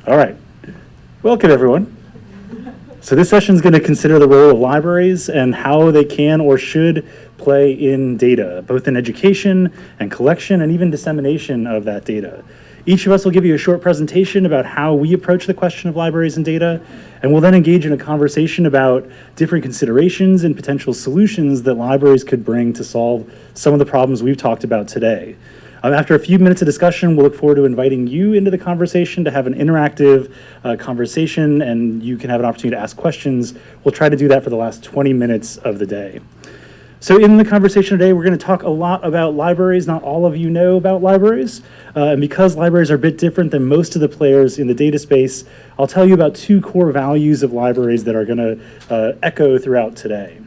All right. Welcome, everyone. So this session is going to consider the role of libraries and how they can or should play in data, both in education and collection and even dissemination of that data. Each of us will give you a short presentation about how we approach the question of libraries and data, and we'll then engage in a conversation about different considerations and potential solutions that libraries could bring to solve some of the problems we've talked about today. After a few minutes of discussion, we'll look forward to inviting you into the conversation to have an interactive conversation, and you can have an opportunity to ask questions. We'll try to do that for the last 20 minutes of the day. So in the conversation today, we're going to talk a lot about libraries. Not all of you know about libraries. And because libraries are a bit different than most of the players in the data space, I'll tell you about two core values of libraries that are going to echo throughout today.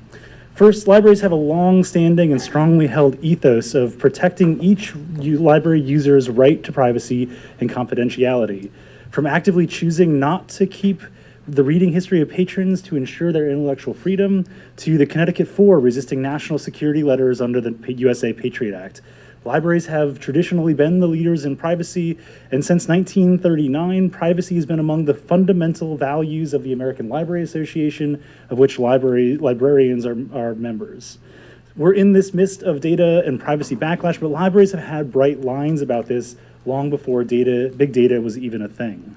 First, libraries have a long-standing and strongly held ethos of protecting each library user's right to privacy and confidentiality, from actively choosing not to keep the reading history of patrons to ensure their intellectual freedom, to the Connecticut Four resisting national security letters under the USA Patriot Act. Libraries have traditionally been the leaders in privacy, and since 1939, privacy has been among the fundamental values of the American Library Association, of which librarians are members. We're in this midst of data and privacy backlash, but libraries have had bright lines about this long before big data was even a thing.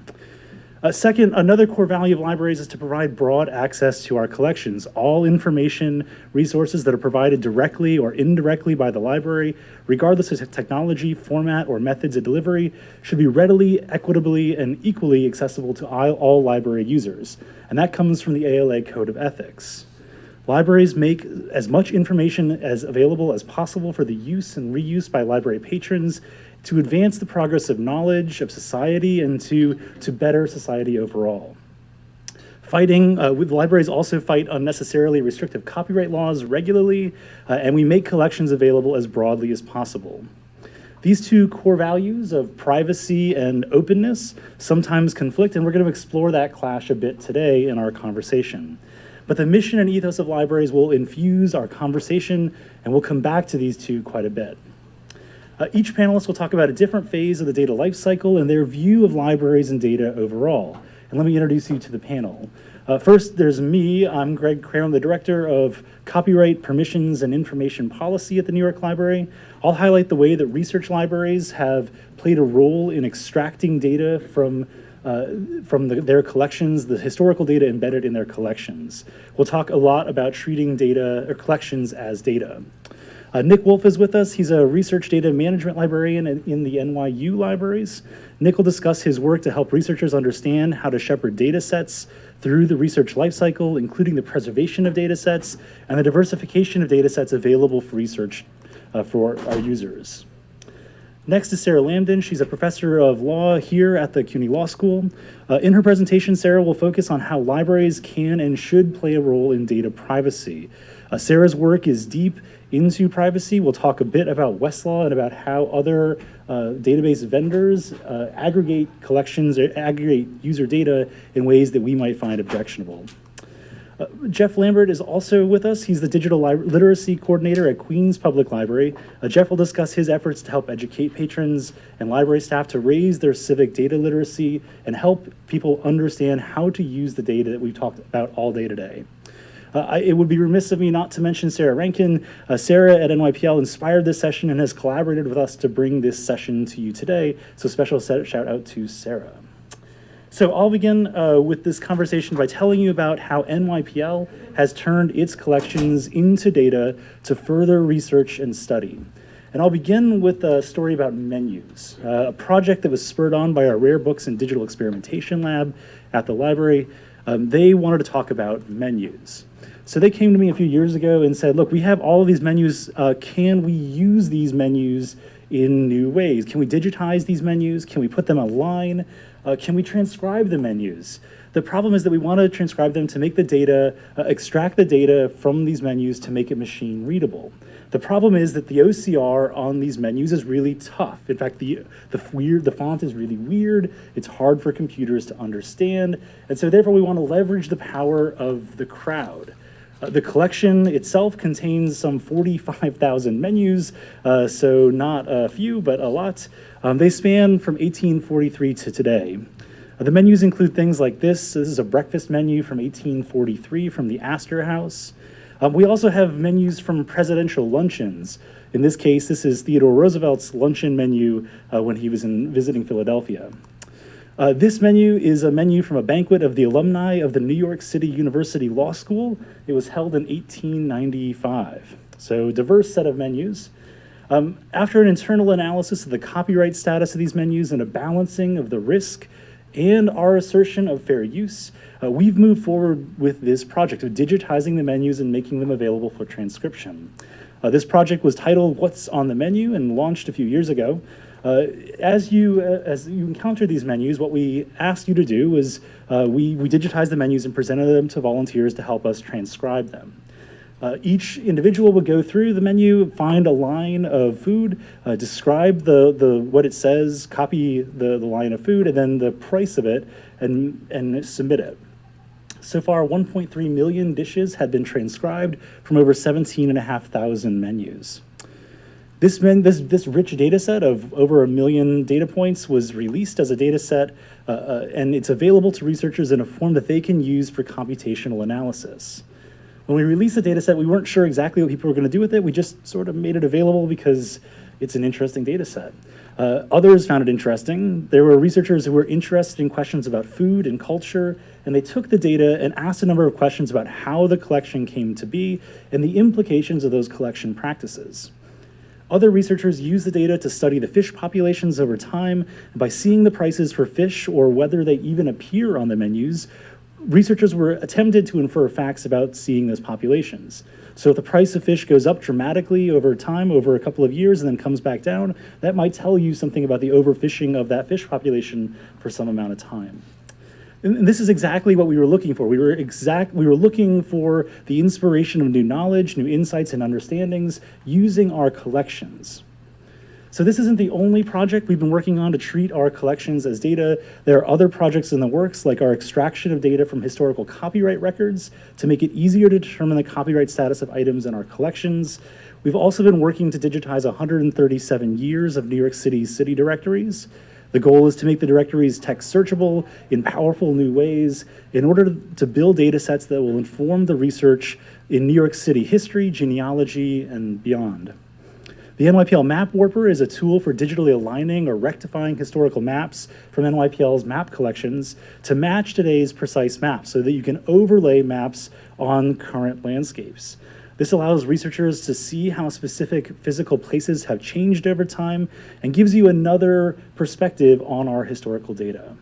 Second, another core value of libraries is to provide broad access to our collections. All information resources that are provided directly or indirectly by the library, regardless of technology, format, or methods of delivery, should be readily, equitably, and equally accessible to all library users. And that comes from the ALA Code of Ethics. Libraries make as much information as available as possible for the use and reuse by library patrons to advance the progress of knowledge, of society, and to better society overall. Libraries also fight unnecessarily restrictive copyright laws regularly, and we make collections available as broadly as possible. These two core values of privacy and openness sometimes conflict, and we're going to explore that clash a bit today in our conversation. But the mission and ethos of libraries will infuse our conversation, and we'll come back to these two quite a bit. Each panelist will talk about a different phase of the data lifecycle and their view of libraries and data overall. And let me introduce you to the panel. First, there's me. I'm Greg Cram, the Director of Copyright, Permissions, and Information Policy at the New York Library. I'll highlight the way that research libraries have played a role in extracting data from their collections, the historical data embedded in their collections. We'll talk a lot about treating data or collections as data. Nick Wolfe is with us. He's a research data management librarian in the NYU Libraries. Nick will discuss his work to help researchers understand how to shepherd data sets through the research lifecycle, including the preservation of data sets and the diversification of data sets available for research for our users. Next is Sarah Lamdan. She's a professor of law here at the CUNY Law School. In her presentation, Sarah will focus on how libraries can and should play a role in data privacy. Sarah's work is deep into privacy. We'll talk a bit about Westlaw and about how other database vendors aggregate collections or aggregate user data in ways that we might find objectionable. Jeff Lambert is also with us. He's the digital literacy coordinator at Queens Public Library. Jeff will discuss his efforts to help educate patrons and library staff to raise their civic data literacy and help people understand how to use the data that we've talked about all day today. It would be remiss of me not to mention Sarah Rankin. Sarah at NYPL inspired this session and has collaborated with us to bring this session to you today. So special shout out to Sarah. So I'll begin with this conversation by telling you about how NYPL has turned its collections into data to further research and study. And I'll begin with a story about menus, a project that was spurred on by our Rare Books and Digital Experimentation Lab at the library. They wanted to talk about menus. So they came to me a few years ago and said, look, we have all of these menus. Can we use these menus in new ways? Can we digitize these menus? Can we put them online? Can we transcribe the menus? The problem is that we want to transcribe them to make the data, extract the data from these menus to make it machine readable. The problem is that the OCR on these menus is really tough. In fact, the font is really weird. It's hard for computers to understand. And so therefore we want to leverage the power of the crowd. The collection itself contains some 45,000 menus, so not a few, but a lot. They span from 1843 to today. The menus include things like this. This is a breakfast menu from 1843 from the Astor House. We also have menus from presidential luncheons. In this case, this is Theodore Roosevelt's luncheon menu when he was visiting Philadelphia. This menu is a menu from a banquet of the alumni of the New York City University Law School. It was held in 1895. So diverse set of menus. After an internal analysis of the copyright status of these menus and a balancing of the risk and our assertion of fair use, we've moved forward with this project of digitizing the menus and making them available for transcription. This project was titled What's on the Menu and launched a few years ago. As you encounter these menus, what we asked you to do was we digitized the menus and presented them to volunteers to help us transcribe them. Each individual would go through the menu, find a line of food, describe what it says, copy the line of food, and then the price of it, and submit it. So far, 1.3 million dishes had been transcribed from over 17,500 menus. This rich data set of over 1 million data points was released as a data set, and it's available to researchers in a form that they can use for computational analysis. When we released the data set, we weren't sure exactly what people were going to do with it. We just sort of made it available because it's an interesting data set. Others found it interesting. There were researchers who were interested in questions about food and culture, and they took the data and asked a number of questions about how the collection came to be and the implications of those collection practices. Other researchers used the data to study the fish populations over time, and by seeing the prices for fish or whether they even appear on the menus, researchers were attempted to infer facts about seeing those populations. So if the price of fish goes up dramatically over time, over a couple of years, and then comes back down, that might tell you something about the overfishing of that fish population for some amount of time. And this is exactly what we were looking for. We were looking for the inspiration of new knowledge, new insights and understandings using our collections. So this isn't the only project we've been working on to treat our collections as data. There are other projects in the works, like our extraction of data from historical copyright records to make it easier to determine the copyright status of items in our collections. We've also been working to digitize 137 years of New York City's city directories. The goal is to make the directories text searchable in powerful new ways in order to build data sets that will inform the research in New York City history, genealogy, and beyond. The NYPL Map Warper is a tool for digitally aligning or rectifying historical maps from NYPL's map collections to match today's precise maps so that you can overlay maps on current landscapes. This allows researchers to see how specific physical places have changed over time and gives you another perspective on our historical data.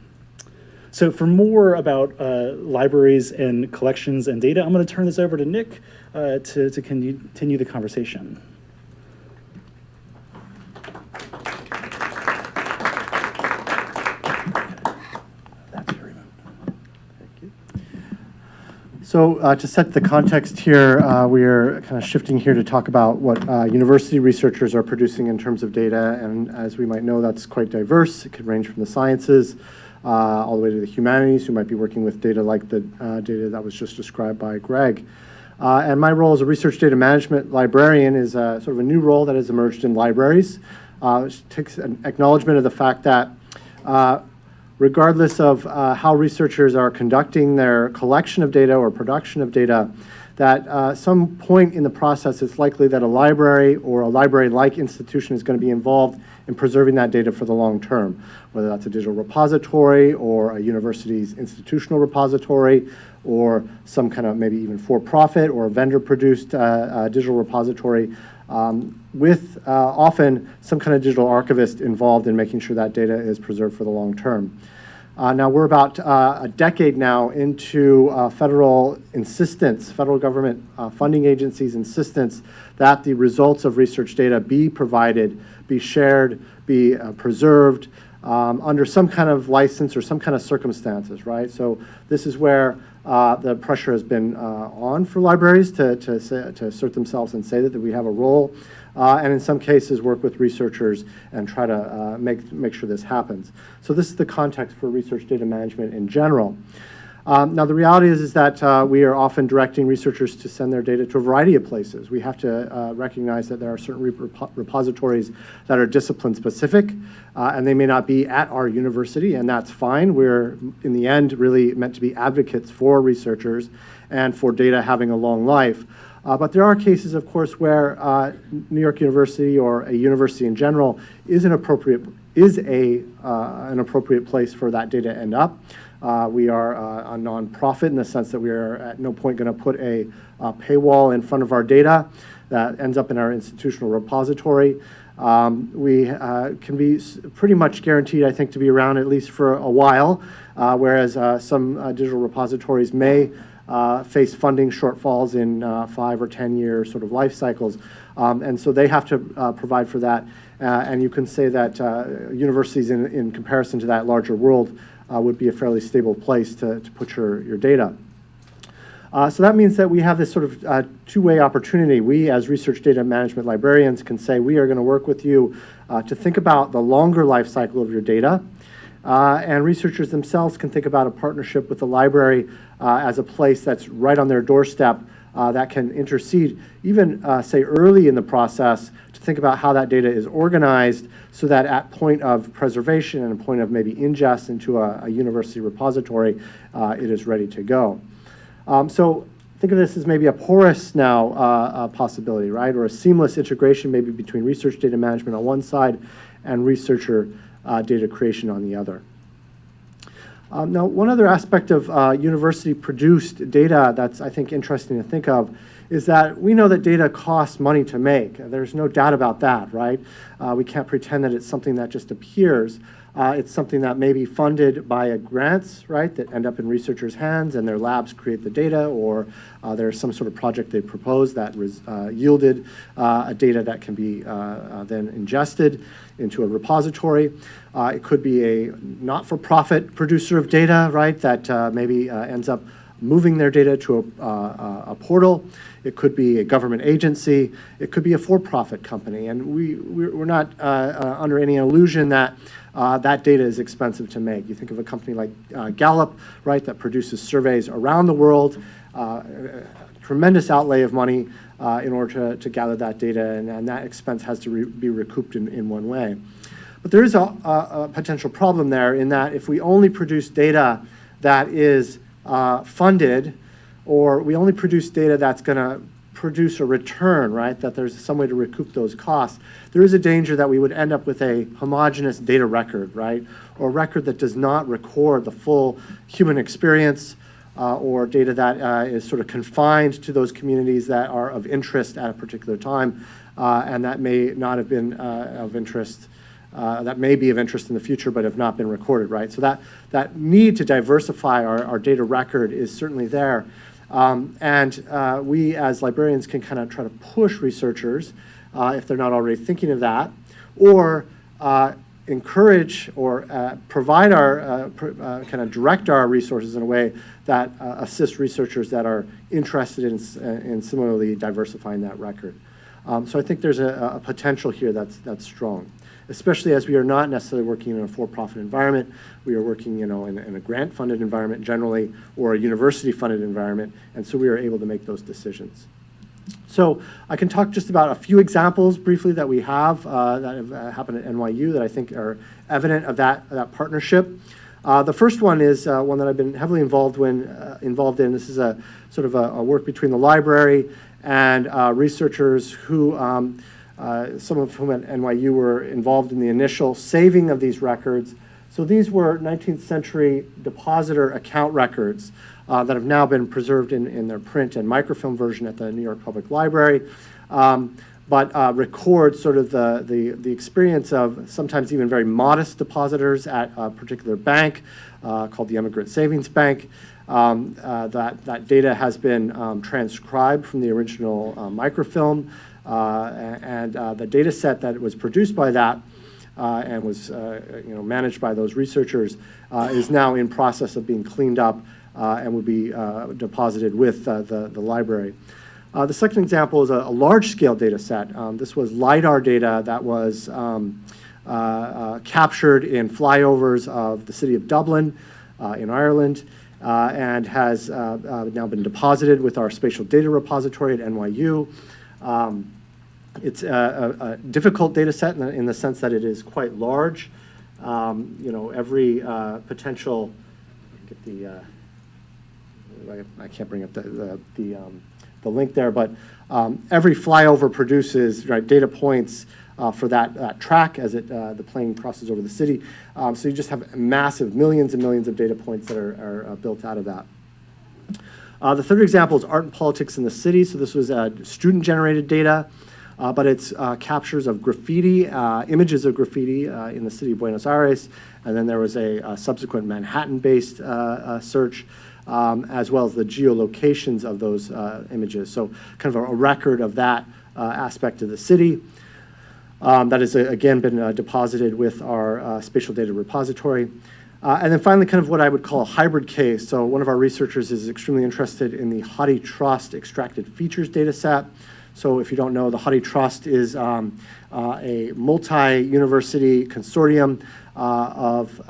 So for more about libraries and collections and data, I'm going to turn this over to Nick to continue the conversation. So to set the context here, we are kind of shifting here to talk about what university researchers are producing in terms of data. And as we might know, that's quite diverse. It could range from the sciences all the way to the humanities, who might be working with data like the data that was just described by Greg. And my role as a research data management librarian is sort of a new role that has emerged in libraries, which takes an acknowledgement of the fact that regardless of how researchers are conducting their collection of data or production of data, that some point in the process it's likely that a library or a library-like institution is going to be involved in preserving that data for the long term, whether that's a digital repository or a university's institutional repository or some kind of maybe even for-profit or a vendor-produced digital repository with often some kind of digital archivist involved in making sure that data is preserved for the long term. Now we're about a decade now into federal insistence, federal government funding agencies' insistence that the results of research data be provided, be shared, be preserved under some kind of license or some kind of circumstances, right? So this is where the pressure has been on for libraries to assert themselves and say that we have a role, and in some cases work with researchers and try to make sure this happens. So this is the context for research data management in general. Now, the reality is that we are often directing researchers to send their data to a variety of places. We have to recognize that there are certain repositories that are discipline-specific, and they may not be at our university, and that's fine. We're, in the end, really meant to be advocates for researchers and for data having a long life. But there are cases, of course, where New York University or a university in general is an appropriate place for that data to end up. We are a nonprofit in the sense that we are at no point going to put a paywall in front of our data that ends up in our institutional repository. We can be pretty much guaranteed, I think, to be around at least for a while, whereas some digital repositories may face funding shortfalls in 5 or 10-year sort of life cycles. And so they have to provide for that. And you can say that universities, in comparison to that larger world, would be a fairly stable place to put your data. So that means that we have this sort of two-way opportunity. We, as research data management librarians, can say we are going to work with you to think about the longer life cycle of your data. And researchers themselves can think about a partnership with the library as a place that's right on their doorstep that can intercede, even say early in the process, to think about how that data is organized so that at point of preservation and a point of maybe ingest into a university repository, it is ready to go. So think of this as maybe a porous now possibility, right? Or a seamless integration maybe between research data management on one side and researcher data creation on the other. Now, one other aspect of university-produced data that's, I think, interesting to think of is that we know that data costs money to make. There's no doubt about that, right? We can't pretend that it's something that just appears. It's something that may be funded by grants, right, that end up in researchers' hands and their labs create the data, or there's some sort of project they proposed that yielded data that can be then ingested into a repository. It could be a not-for-profit producer of data, right, that maybe ends up moving their data to a portal. It could be a government agency. It could be a for-profit company. And we're not under any illusion that that data is expensive to make. You think of a company like Gallup, right, that produces surveys around the world, tremendous outlay of money in order to gather that data, and that expense has to be recouped in one way. But there is a potential problem there in that if we only produce data that is funded, or we only produce data that's going to produce a return, right, that there's some way to recoup those costs, there is a danger that we would end up with a homogeneous data record, right, or a record that does not record the full human experience or data that is sort of confined to those communities that are of interest at a particular time and that may not have been of interest, that may be of interest in the future but have not been recorded, right? So that need to diversify our data record is certainly there. We as librarians can kind of try to push researchers, if they're not already thinking of that, or encourage or provide our, kind of direct our resources in a way that assists researchers that are interested in similarly diversifying that record. So I think there's a potential here that's strong, especially as we are not necessarily working in a for-profit environment. We are working, in a grant-funded environment generally, or a university-funded environment, and so we are able to make those decisions. So I can talk just about a few examples briefly that we have that have happened at NYU that I think are evident of that partnership. The first one is one that I've been heavily involved in. This is a sort of a work between the library and researchers who, some of whom at NYU were involved in the initial saving of these records. So these were 19th century depositor account records that have now been preserved in their print and microfilm version at the New York Public Library, but record sort of the experience of sometimes even very modest depositors at a particular bank called the Emigrant Savings Bank. That data has been transcribed from the original microfilm, and the data set that was produced by that and was managed by those researchers is now in process of being cleaned up and will be deposited with the library. The second example is a large-scale data set. This was LiDAR data that was captured in flyovers of the city of Dublin in Ireland. and has now been deposited with our spatial data repository at NYU. It's a difficult data set in the sense that it is quite large. Every potential, get the, I can't bring up the link there, but every flyover produces data points for that track as the plane crosses over the city. So you just have massive millions and millions of data points that are built out of that. The third example is art and politics in the city. So this was student-generated data, but it's captures of graffiti, images of graffiti in the city of Buenos Aires, and then there was a subsequent Manhattan-based search, as well as the geolocations of those images. So kind of a record of that aspect of the city. That has, again, been deposited with our spatial data repository. And then finally, kind of what I would call a hybrid case. So one of our researchers is extremely interested in the HathiTrust extracted features data set. So if you don't know, the HathiTrust is a multi-university consortium of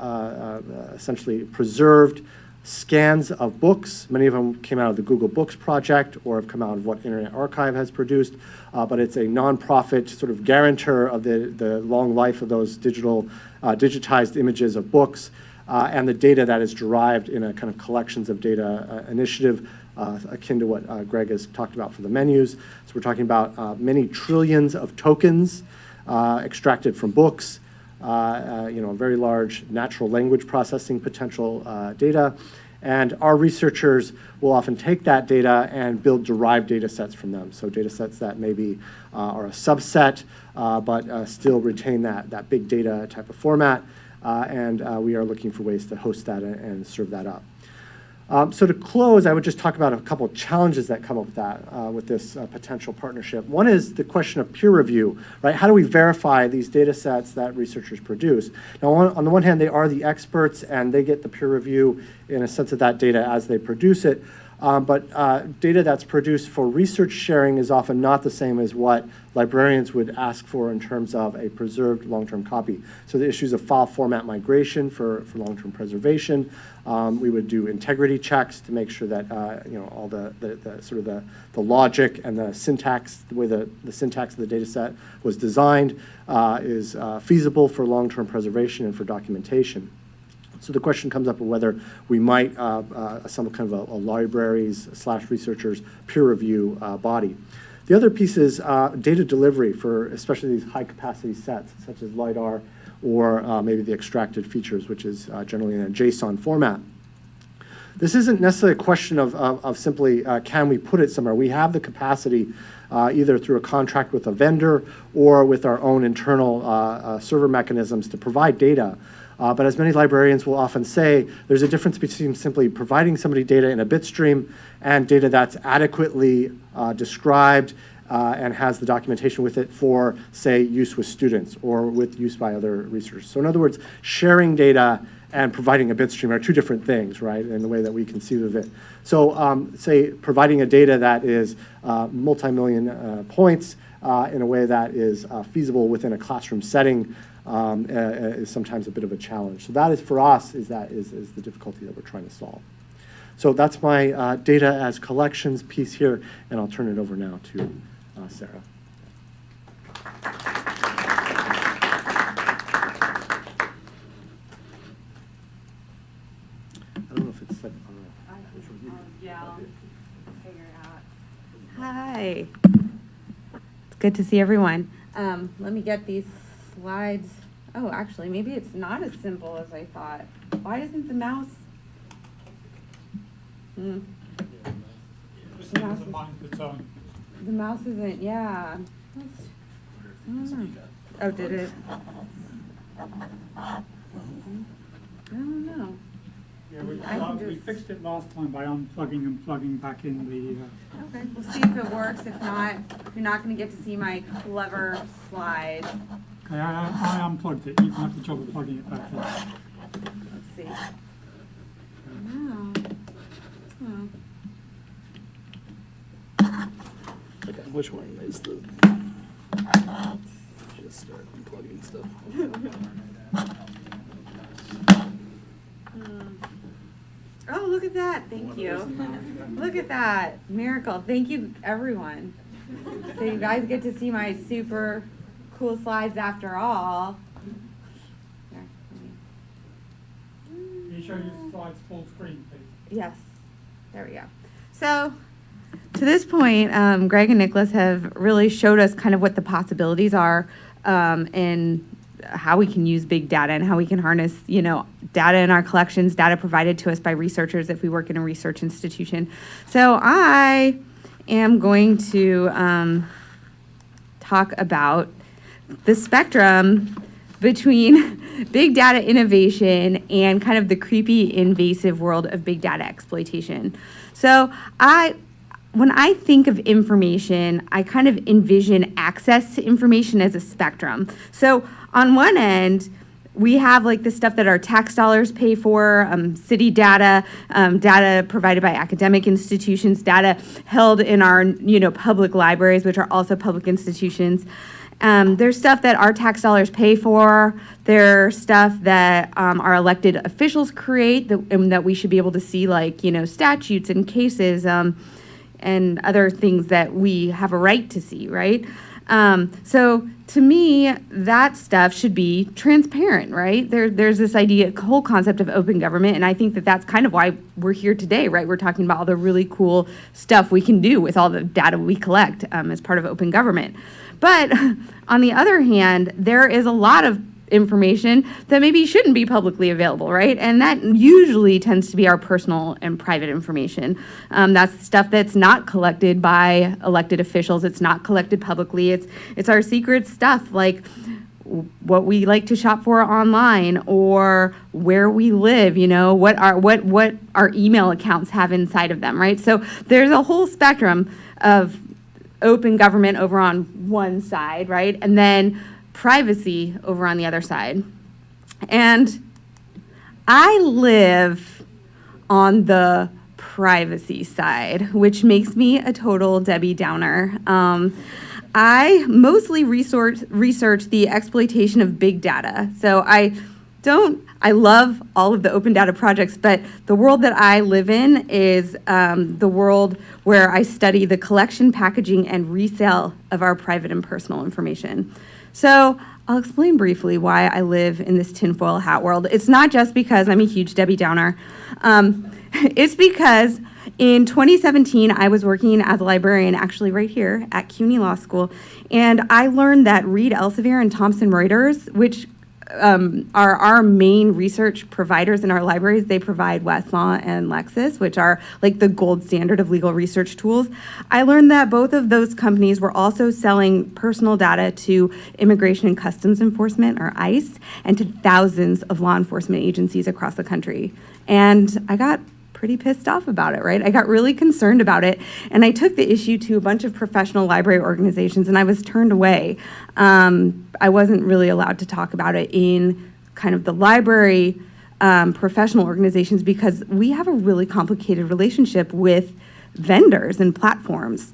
essentially preserved scans of books. Many of them came out of the Google Books project or have come out of what Internet Archive has produced, but it's a nonprofit sort of guarantor of the long life of those digitized images of books and the data that is derived in a kind of collections of data initiative akin to what Greg has talked about for the menus. So we're talking about many trillions of tokens extracted from books, a very large natural language processing potential data. And our researchers will often take that data and build derived data sets from them. So data sets that maybe are a subset, but still retain that big data type of format. And we are looking for ways to host that and serve that up. So to close, I would just talk about a couple of challenges that come up with that, with this potential partnership. One is the question of peer review, right? How do we verify these data sets that researchers produce? Now, on the one hand, they are the experts and they get the peer review in a sense of that data as they produce it. But data that's produced for research sharing is often not the same as what librarians would ask for in terms of a preserved long-term copy. So the issues of file format migration for long-term preservation. We would do integrity checks to make sure that all the sort of the logic and the syntax, the way the syntax of the data set was designed is feasible for long-term preservation and for documentation. So the question comes up of whether we might assemble kind of a libraries/researchers peer review body. The other piece is data delivery for especially these high capacity sets such as LiDAR or maybe the extracted features, which is generally in a JSON format. This isn't necessarily a question of simply can we put it somewhere. We have the capacity either through a contract with a vendor or with our own internal server mechanisms to provide data. But as many librarians will often say, there's a difference between simply providing somebody data in a bit stream and data that's adequately described and has the documentation with it for, say, use with students or with use by other researchers. So in other words, sharing data and providing a bit stream are two different things, right, in the way that we conceive of it. So say providing a data that is multi-million points in a way that is feasible within a classroom setting is sometimes a bit of a challenge. So that is, for us, is the difficulty that we're trying to solve. So that's my data as collections piece here, and I'll turn it over now to Sarah. I don't know if it's set yeah, I'll figure it out. Hi. It's good to see everyone. Let me get these slides. Oh, actually, maybe it's not as simple as I thought. Why doesn't the mouse? The mouse isn't, yeah. I don't know. Oh, did it? I don't know. Yeah, we fixed it last time by unplugging and plugging back in the... Okay, we'll see if it works. If not, you're not going to get to see my clever slides. Okay, I unplugged it. You can have the job of plugging it back in. Let's see. Wow. Oh. Okay, which one is the... Just start unplugging stuff. Oh, look at that. Thank you. Look at that. Miracle. Thank you, everyone. So you guys get to see my super cool slides after all. There, Can you show your slides full screen, please? yes. There we go. So to this point, Greg and Nicholas have really showed us kind of what the possibilities are and how we can use big data and how we can harness, data in our collections, data provided to us by researchers if we work in a research institution. So I am going to talk about the spectrum between big data innovation and kind of the creepy, invasive world of big data exploitation. So when I think of information, I kind of envision access to information as a spectrum. So on one end, we have like the stuff that our tax dollars pay for, city data, data provided by academic institutions, data held in our public libraries, which are also public institutions. There's stuff that our tax dollars pay for. There's stuff that our elected officials create that we should be able to see, like statutes and cases and other things that we have a right to see, right? So to me, that stuff should be transparent, right? There's this whole concept of open government, and I think that that's kind of why we're here today, right? We're talking about all the really cool stuff we can do with all the data we collect as part of open government. But on the other hand, there is a lot of information that maybe shouldn't be publicly available, right? And that usually tends to be our personal and private information. That's stuff that's not collected by elected officials. It's not collected publicly. It's our secret stuff, like what we like to shop for online or where we live, what our email accounts have inside of them, right? So there's a whole spectrum of open government over on one side, right? And then privacy over on the other side. And I live on the privacy side, which makes me a total Debbie Downer. I mostly research the exploitation of big data. So I love all of the open data projects, but the world that I live in is the world where I study the collection, packaging, and resale of our private and personal information. So I'll explain briefly why I live in this tinfoil hat world. It's not just because I'm a huge Debbie Downer. It's because in 2017, I was working as a librarian, actually right here at CUNY Law School, and I learned that Reed Elsevier and Thomson Reuters, which are our main research providers in our libraries. They provide Westlaw and Lexis, which are like the gold standard of legal research tools. I learned that both of those companies were also selling personal data to Immigration and Customs Enforcement, or ICE, and to thousands of law enforcement agencies across the country. And I got pretty pissed off about it, right? I got really concerned about it, and I took the issue to a bunch of professional library organizations, and I was turned away. I wasn't really allowed to talk about it in kind of the library professional organizations because we have a really complicated relationship with vendors and platforms.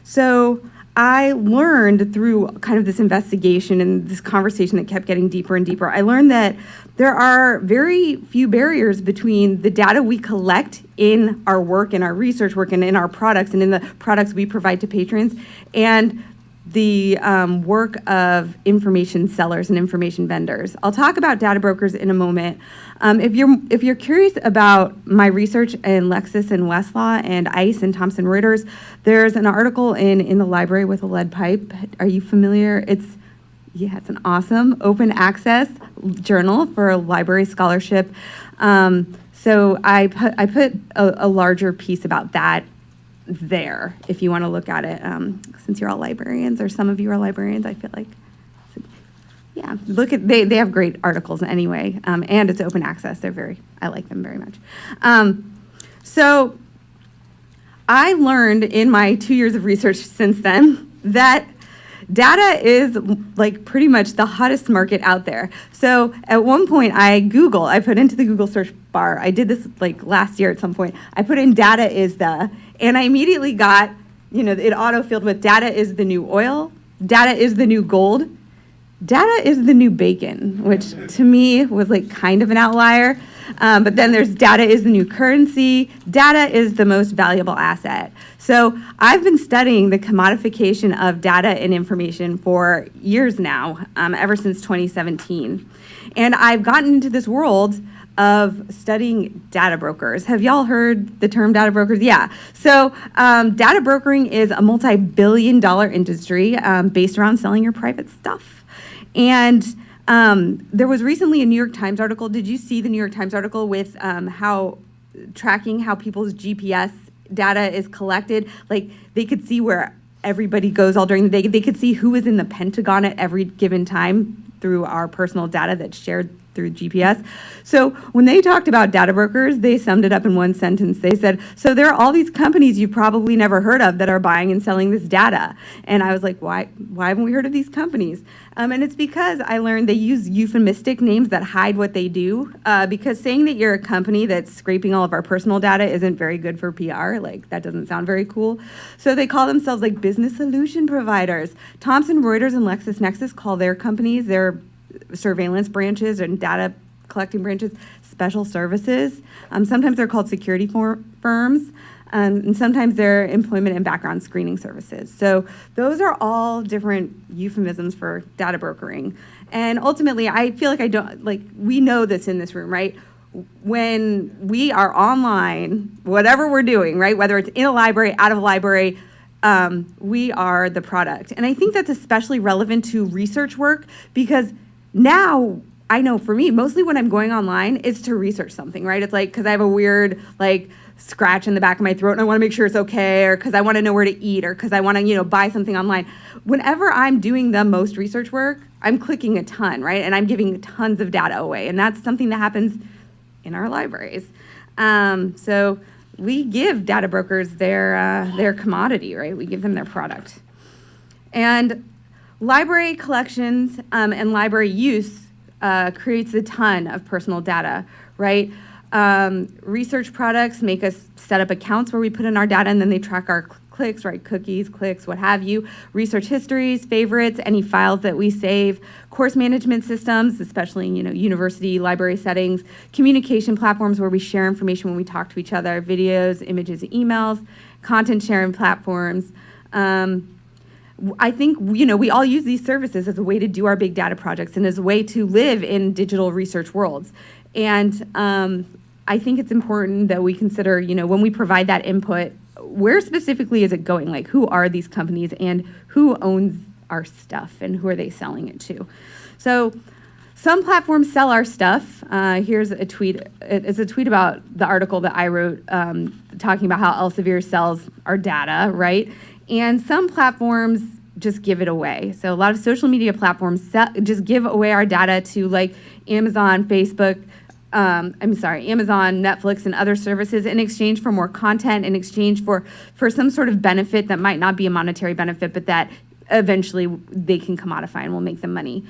So I learned through kind of this investigation and this conversation that kept getting deeper and deeper, I learned that there are very few barriers between the data we collect in our work, in our research work, and in our products, and in the products we provide to patrons, and the work of information sellers and information vendors. I'll talk about data brokers in a moment. If you're curious about my research in Lexis and Westlaw and ICE and Thomson Reuters, there's an article in the library with a lead pipe. Are you familiar? It's an awesome open access journal for library scholarship. So I put a larger piece about that there if you want to look at it. Since you're all librarians, or some of you are librarians, I feel like, yeah, look at, they have great articles anyway, and it's open access. I like them very much. So I learned in my 2 years of research since then that data is like pretty much the hottest market out there. So at one point I put into the Google search bar, I did this like last year at some point, I put in data is the, and I immediately got, it auto-filled with data is the new oil, data is the new gold, data is the new bacon, which to me was like kind of an outlier. But then there's data is the new currency. Data is the most valuable asset. So I've been studying the commodification of data and information for years now, ever since 2017. And I've gotten into this world of studying data brokers. Have y'all heard the term data brokers? Yeah. So data brokering is a multi-billion-dollar industry based around selling your private stuff. And there was recently a New York Times article. Did you see the New York Times article with tracking how people's GPS data is collected? Like, they could see where everybody goes all during the day. They could see who is in the Pentagon at every given time through our personal data that's shared through GPS. So when they talked about data brokers, they summed it up in one sentence. They said, so there are all these companies you've probably never heard of that are buying and selling this data. And I was like, why haven't we heard of these companies? And it's because I learned they use euphemistic names that hide what they do, because saying that you're a company that's scraping all of our personal data isn't very good for PR. Like, that doesn't sound very cool. So they call themselves like business solution providers. Thomson Reuters and LexisNexis call their companies, their surveillance branches and data collecting branches, special services. Sometimes they're called security firms, and sometimes they're employment and background screening services. So those are all different euphemisms for data brokering. And ultimately, I feel like we know this in this room, right? When we are online, whatever we're doing, right, whether it's in a library, out of a library, we are the product. And I think that's especially relevant to research work, because now, I know for me, mostly when I'm going online, it's to research something, right? It's like because I have a weird, like, scratch in the back of my throat and I want to make sure it's okay, or because I want to know where to eat, or because I want to, buy something online. Whenever I'm doing the most research work, I'm clicking a ton, right? And I'm giving tons of data away. And that's something that happens in our libraries. So we give data brokers their commodity, right? We give them their product. And library collections and library use creates a ton of personal data, right? Research products make us set up accounts where we put in our data, and then they track our clicks, right? Cookies, clicks, what have you. Research histories, favorites, any files that we save. Course management systems, especially in university library settings. Communication platforms where we share information when we talk to each other. Videos, images, emails. Content sharing platforms. I think, we all use these services as a way to do our big data projects and as a way to live in digital research worlds. And I think it's important that we consider, when we provide that input, where specifically is it going? Like, who are these companies and who owns our stuff and who are they selling it to? So some platforms sell our stuff. Here's a tweet. It's a tweet about the article that I wrote talking about how Elsevier sells our data, right? And some platforms just give it away. So a lot of social media platforms just give away our data to, like, Amazon, Facebook, Amazon, Netflix, and other services in exchange for more content, in exchange for some sort of benefit that might not be a monetary benefit, but that eventually they can commodify and will make them money.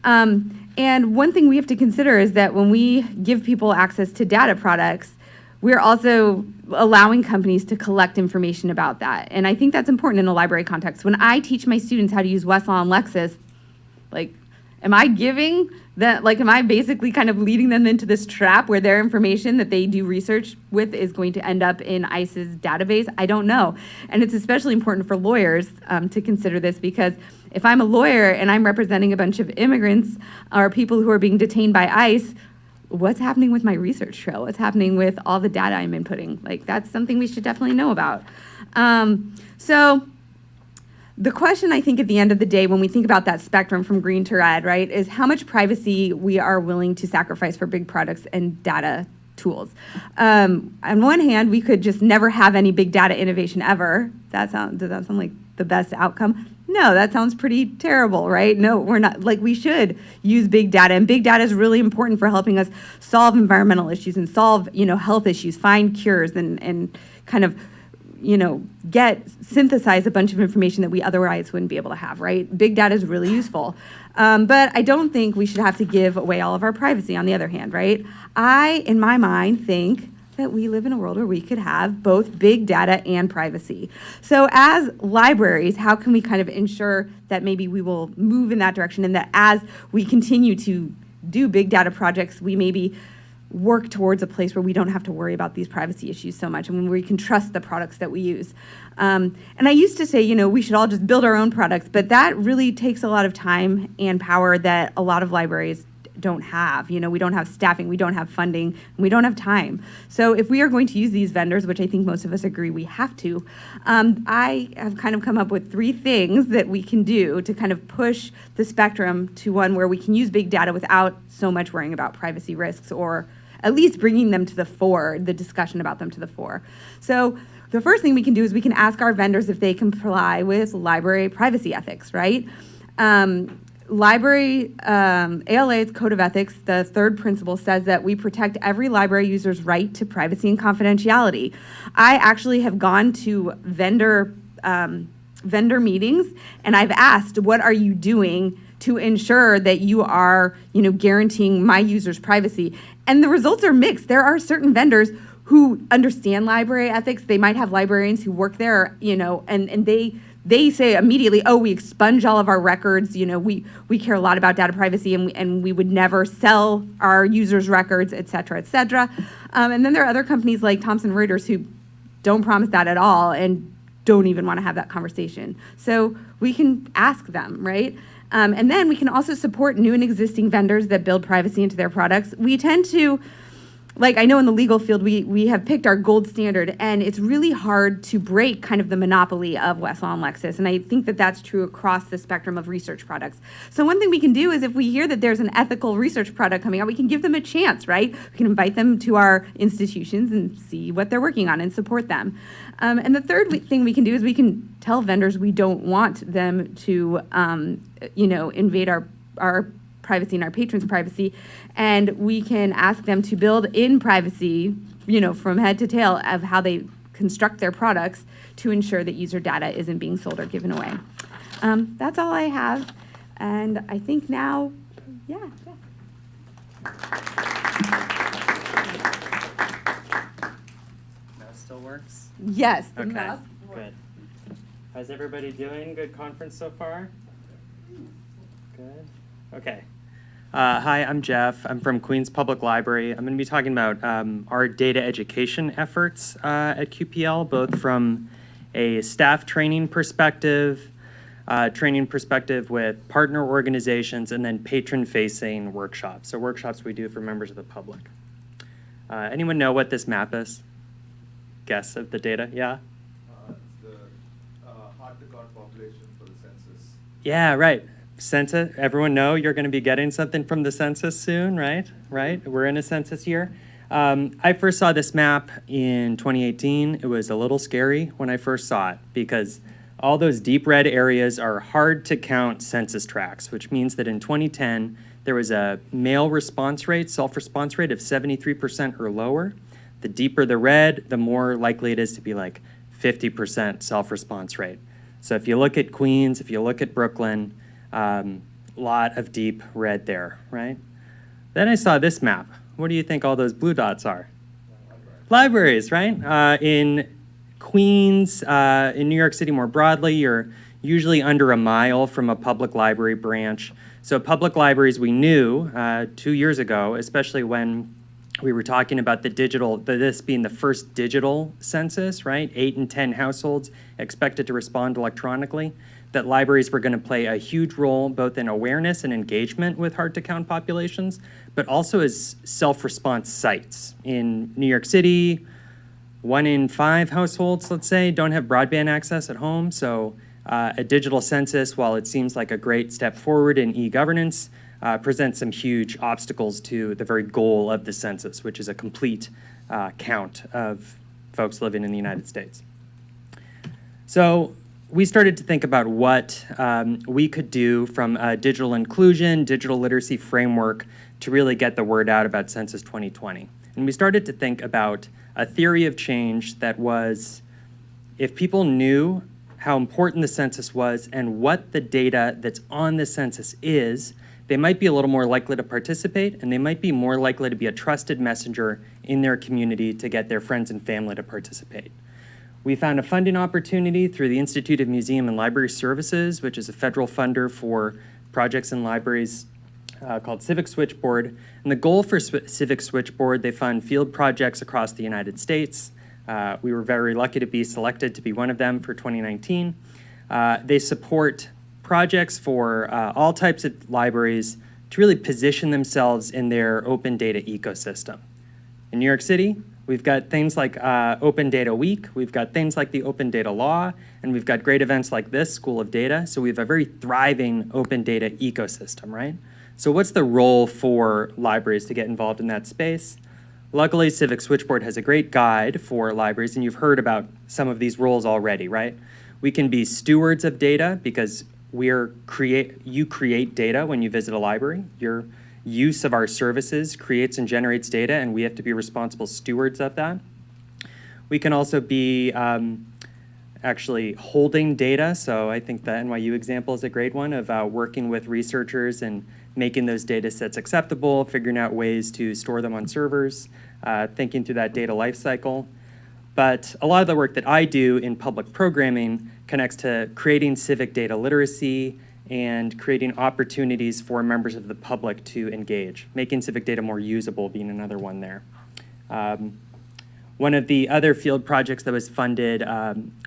And one thing we have to consider is that when we give people access to data products, we're also allowing companies to collect information about that. And I think that's important in a library context. When I teach my students how to use Westlaw and Lexis, like, am I giving that, like, am I basically kind of leading them into this trap where their information that they do research with is going to end up in ICE's database? I don't know. And it's especially important for lawyers to consider this, because if I'm a lawyer and I'm representing a bunch of immigrants or people who are being detained by ICE, what's happening with my research trail? What's happening with all the data I'm inputting? Like, that's something we should definitely know about. So the question, I think, at the end of the day, when we think about that spectrum from green to red, right, is how much privacy we are willing to sacrifice for big products and data tools. On one hand, we could just never have any big data innovation ever. Does that sound like the best outcome? No, that sounds pretty terrible, right? No, we're not. Like, we should use big data, and big data is really important for helping us solve environmental issues and solve, health issues, find cures, and kind of, synthesize a bunch of information that we otherwise wouldn't be able to have, right? Big data is really useful. But I don't think we should have to give away all of our privacy, on the other hand, right? I, in my mind, think that we live in a world where we could have both big data and privacy. So as libraries, how can we kind of ensure that maybe we will move in that direction, and that as we continue to do big data projects, we maybe work towards a place where we don't have to worry about these privacy issues so much, and when we can trust the products that we use. And I used to say, we should all just build our own products, but that really takes a lot of time and power that a lot of libraries don't have. We don't have staffing, we don't have funding, and we don't have time. So if we are going to use these vendors, which I think most of us agree we have to, I have kind of come up with 3 things that we can do to kind of push the spectrum to one where we can use big data without so much worrying about privacy risks, or at least bringing them to the fore, the discussion about them to the fore. So the first thing we can do is we can ask our vendors if they comply with library privacy ethics, right? ALA's Code of Ethics, the 3rd principle, says that we protect every library user's right to privacy and confidentiality. I actually have gone to vendor meetings, and I've asked, what are you doing to ensure that you are, guaranteeing my users' privacy? And the results are mixed. There are certain vendors who understand library ethics. They might have librarians who work there, and they say immediately, oh, we expunge all of our records. We care a lot about data privacy, and we would never sell our users' records, et cetera, et cetera. And then there are other companies like Thomson Reuters who don't promise that at all and don't even want to have that conversation. So we can ask them, right? And then we can also support new and existing vendors that build privacy into their products. We tend to, I know in the legal field, we have picked our gold standard, and it's really hard to break kind of the monopoly of Westlaw and Lexis, and I think that that's true across the spectrum of research products. So one thing we can do is, if we hear that there's an ethical research product coming out, we can give them a chance, right? We can invite them to our institutions and see what they're working on and support them. And the third thing we can do is we can tell vendors we don't want them to, invade our privacy and our patrons' privacy, and we can ask them to build in privacy, from head to tail of how they construct their products to ensure that user data isn't being sold or given away. That's all I have, and I think now, yeah. Mouse still works? Yes, the Okay, mouse. good. How's everybody doing? Good conference so far? Good. Okay. Hi, I'm Jeff. I'm from Queens Public Library. I'm going to be talking about our data education efforts at QPL, both from a staff training perspective with partner organizations, and then patron-facing workshops. So workshops we do for members of the public. Anyone know what this map is? Guess of the data? Yeah? It's the hard-to-count population for the census. Yeah, right. Census, everyone know you're going to be getting something from the census soon, right? Right? We're in a census year. I first saw this map in 2018. It was a little scary when I first saw it, because all those deep red areas are hard to count census tracts, which means that in 2010, there was a male response rate, self-response rate of 73% or lower. The deeper the red, the more likely it is to be like 50% self-response rate. So if you look at Queens, if you look at Brooklyn, lot of deep red there, right? Then I saw this map. What do you think all those blue dots are? Libraries, right? In Queens, in New York City more broadly, you're usually under a mile from a public library branch. So public libraries, we knew 2 years ago, especially when we were talking about this being the first digital census, right? 8 in 10 households expected to respond electronically, that libraries were going to play a huge role both in awareness and engagement with hard-to-count populations, but also as self-response sites. In New York City, 1 in 5 households, let's say, don't have broadband access at home, so a digital census, while it seems like a great step forward in e-governance, presents some huge obstacles to the very goal of the census, which is a complete count of folks living in the United States. So we started to think about what we could do from a digital inclusion, digital literacy framework to really get the word out about Census 2020. And we started to think about a theory of change that was, if people knew how important the census was and what the data that's on the census is, they might be a little more likely to participate, and they might be more likely to be a trusted messenger in their community to get their friends and family to participate. We found a funding opportunity through the Institute of Museum and Library Services, which is a federal funder for projects in libraries called Civic Switchboard. And the goal for Civic Switchboard, they fund field projects across the United States. We were very lucky to be selected to be one of them for 2019. They support projects for all types of libraries to really position themselves in their open data ecosystem. In New York City, we've got things like Open Data Week, we've got things like the Open Data Law, and we've got great events like this, School of Data. So we have a very thriving open data ecosystem, right? So what's the role for libraries to get involved in that space? Luckily, Civic Switchboard has a great guide for libraries, and you've heard about some of these roles already, right? We can be stewards of data because you create data when you visit a library. Your use of our services creates and generates data, and we have to be responsible stewards of that. We can also be actually holding data. So I think the NYU example is a great one of working with researchers and making those data sets acceptable, figuring out ways to store them on servers, thinking through that data lifecycle. But a lot of the work that I do in public programming connects to creating civic data literacy and creating opportunities for members of the public to engage, making civic data more usable being another one there. One of the other field projects that was funded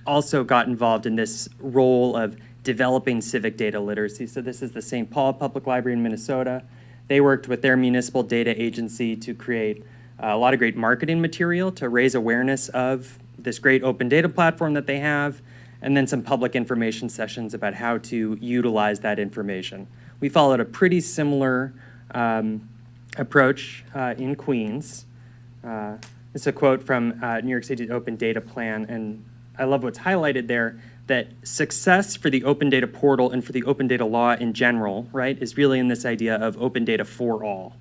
also got involved in this role of developing civic data literacy. So this is the St. Paul Public Library in Minnesota. They worked with their municipal data agency to create a lot of great marketing material to raise awareness of this great open data platform that they have, and then some public information sessions about how to utilize that information. We followed a pretty similar approach in Queens. It's a quote from New York City's Open Data Plan, and I love what's highlighted there, that success for the open data portal and for the open data law in general, right, is really in this idea of open data for all.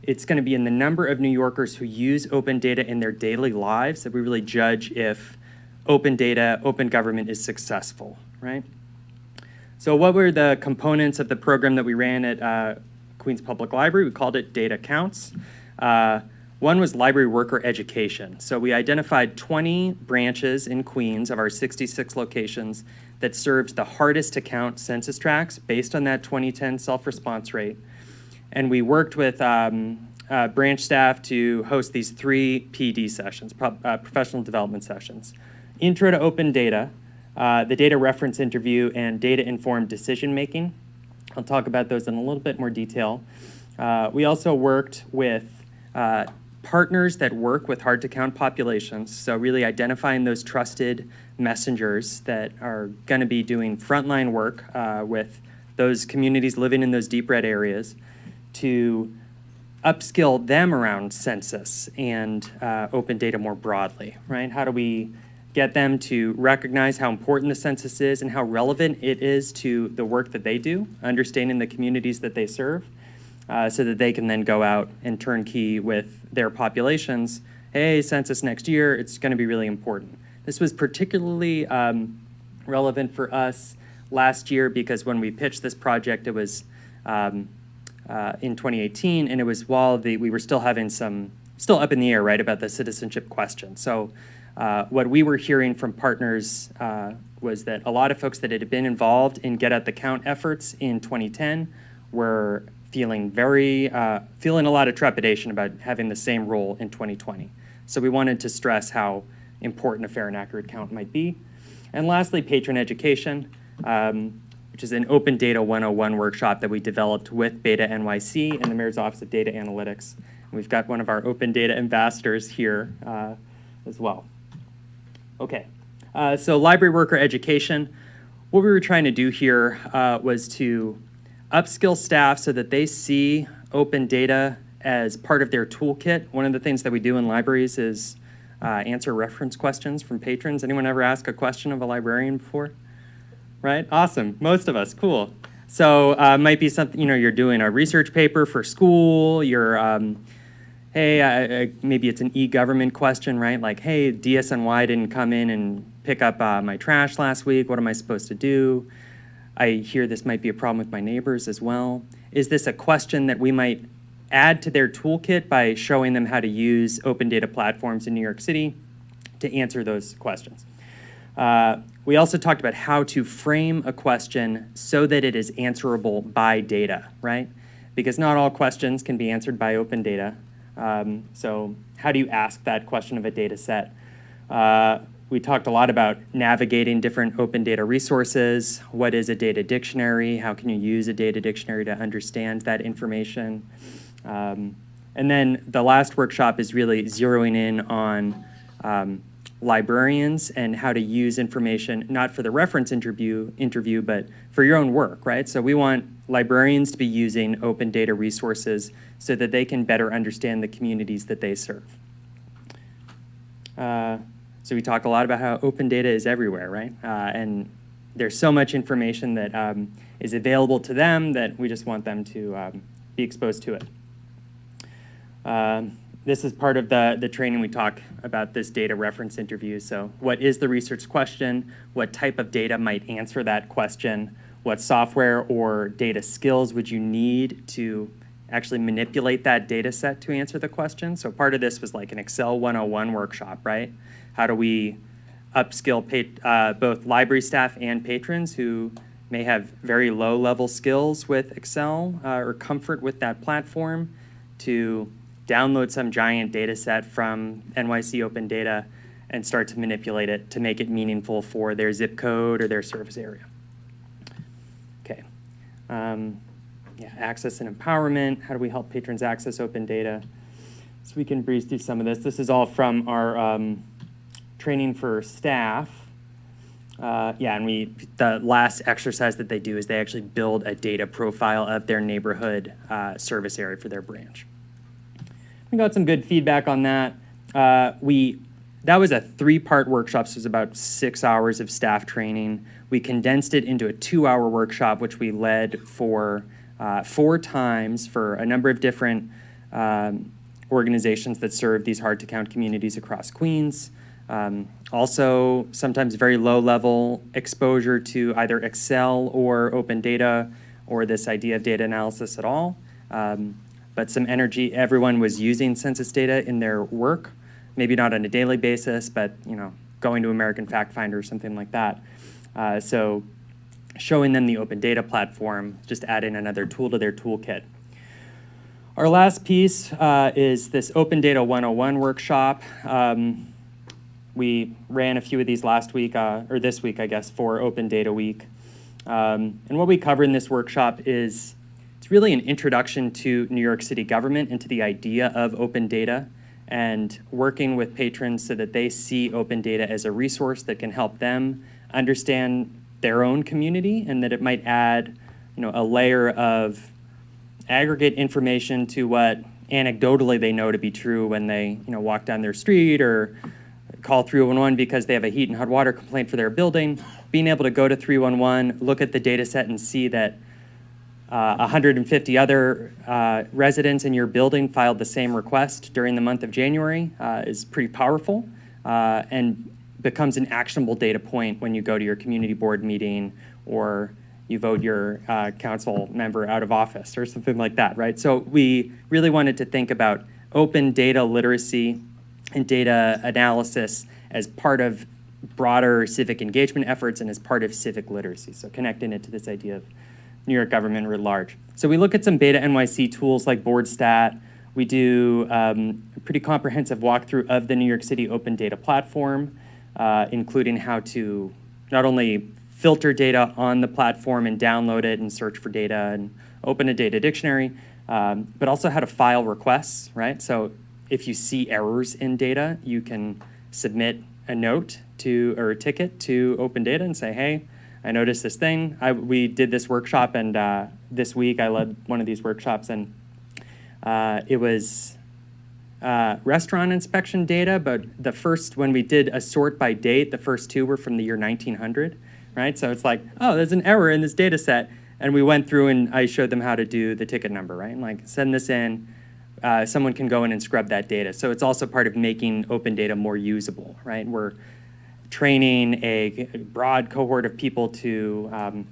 It's going to be in the number of New Yorkers who use open data in their daily lives that we really judge if open data, open government is successful, right? So what were the components of the program that we ran at Queens Public Library? We called it Data Counts. One was library worker education. So we identified 20 branches in Queens of our 66 locations that served the hardest to count census tracts based on that 2010 self-response rate. And we worked with branch staff to host these 3 PD sessions, professional development sessions. Intro to Open Data, the data reference interview, and data-informed decision-making. I'll talk about those in a little bit more detail. We also worked with partners that work with hard-to-count populations, so really identifying those trusted messengers that are going to be doing frontline work with those communities living in those deep red areas to upskill them around census and open data more broadly, right? How do we get them to recognize how important the census is and how relevant it is to the work that they do, understanding the communities that they serve, so that they can then go out and turnkey with their populations. Hey, census next year, it's going to be really important. This was particularly relevant for us last year because when we pitched this project, it was in 2018, and it was while we were still having still up in the air, right, about the citizenship question. So what we were hearing from partners was that a lot of folks that had been involved in Get Out the Count efforts in 2010 were feeling feeling a lot of trepidation about having the same role in 2020. So we wanted to stress how important a fair and accurate count might be. And lastly, patron education, which is an Open Data 101 workshop that we developed with Beta NYC and the Mayor's Office of Data Analytics. And we've got one of our open data ambassadors here as well. Okay, so library worker education. What we were trying to do here was to upskill staff so that they see open data as part of their toolkit. One of the things that we do in libraries is answer reference questions from patrons. Anyone ever ask a question of a librarian before? Right? Awesome. Most of us. Cool. So might be something, you're doing a research paper for school. You're, hey, maybe it's an e-government question, right? Like, hey, DSNY didn't come in and pick up my trash last week. What am I supposed to do? I hear this might be a problem with my neighbors as well. Is this a question that we might add to their toolkit by showing them how to use open data platforms in New York City to answer those questions? We also talked about how to frame a question so that it is answerable by data, right? Because not all questions can be answered by open data. So how do you ask that question of a data set? We talked a lot about navigating different open data resources. What is a data dictionary? How can you use a data dictionary to understand that information? And then the last workshop is really zeroing in on librarians and how to use information, not for the reference interview, but for your own work, right? So we want librarians to be using open data resources so that they can better understand the communities that they serve. So we talk a lot about how open data is everywhere, right? And there's so much information that is available to them that we just want them to be exposed to it. This is part of the training. We talk about this data reference interview. So what is the research question? What type of data might answer that question? What software or data skills would you need to actually manipulate that data set to answer the question? So part of this was like an Excel 101 workshop, right? How do we upskill both library staff and patrons who may have very low level skills with Excel or comfort with that platform to download some giant data set from NYC Open Data and start to manipulate it to make it meaningful for their zip code or their service area. Okay. Yeah, access and empowerment. How do we help patrons access open data? So we can breeze through some of this. This is all from our training for staff. Yeah, and the last exercise that they do is they actually build a data profile of their neighborhood service area for their branch. We got some good feedback on that. That was a 3-part workshop, so it was about 6 hours of staff training. We condensed it into a 2-hour workshop, which we led for 4 times for a number of different organizations that serve these hard-to-count communities across Queens. Also, sometimes very low-level exposure to either Excel or open data or this idea of data analysis at all. But some energy. Everyone was using census data in their work, maybe not on a daily basis, but going to American Fact Finder or something like that. So showing them the open data platform, just adding another tool to their toolkit. Our last piece is this Open Data 101 workshop. We ran a few of these last week, or this week, I guess, for Open Data Week. And what we cover in this workshop is it's really an introduction to New York City government and to the idea of open data and working with patrons so that they see open data as a resource that can help them understand their own community and that it might add a layer of aggregate information to what anecdotally they know to be true when they walk down their street or call 311 because they have a heat and hot water complaint for their building. Being able to go to 311, look at the data set and see that 150 other residents in your building filed the same request during the month of January is pretty powerful and becomes an actionable data point when you go to your community board meeting or you vote your council member out of office or something like that, right? So we really wanted to think about open data literacy and data analysis as part of broader civic engagement efforts and as part of civic literacy. So connecting it to this idea of New York government writ large. So we look at some Beta NYC tools like BoardStat. We do a pretty comprehensive walkthrough of the New York City Open Data Platform, including how to not only filter data on the platform and download it and search for data and open a data dictionary, but also how to file requests, right? So if you see errors in data, you can submit a note or a ticket to Open Data and say, hey, I noticed this thing. We did this workshop, and this week I led one of these workshops, and it was restaurant inspection data, but when we did a sort by date, the first 2 were from the year 1900, right? So it's like, oh, there's an error in this data set, and we went through and I showed them how to do the ticket number, right? And like, send this in, someone can go in and scrub that data. So it's also part of making open data more usable, right? We're training a broad cohort of people to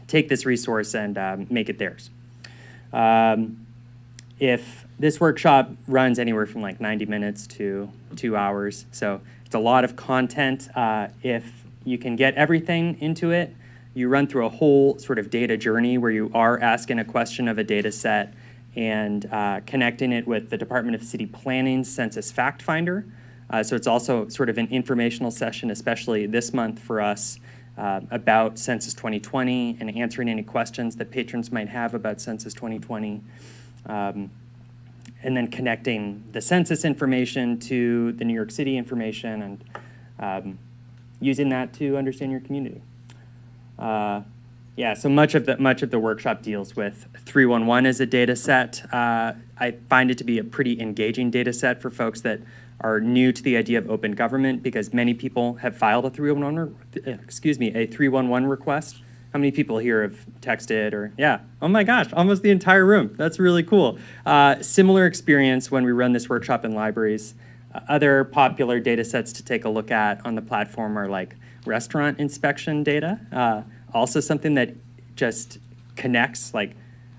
take this resource and make it theirs. If this workshop runs anywhere from like 90 minutes to 2 hours, so it's a lot of content. If you can get everything into it. You run through a whole sort of data journey where you are asking a question of a data set and connecting it with the Department of City Planning's Census Fact Finder. So it's also sort of an informational session, especially this month for us, about Census 2020 and answering any questions that patrons might have about Census 2020. And then connecting the census information to the New York City information and using that to understand your community. Yeah, so much of the workshop deals with 311 as a data set. I find it to be a pretty engaging data set for folks that are new to the idea of open government, because many people have filed a 311 request. How many people here have texted or, yeah, oh my gosh, almost the entire room. That's really cool. Similar experience when we run this workshop in libraries. Other popular data sets to take a look at on the platform are like restaurant inspection data. Also something that just connects, like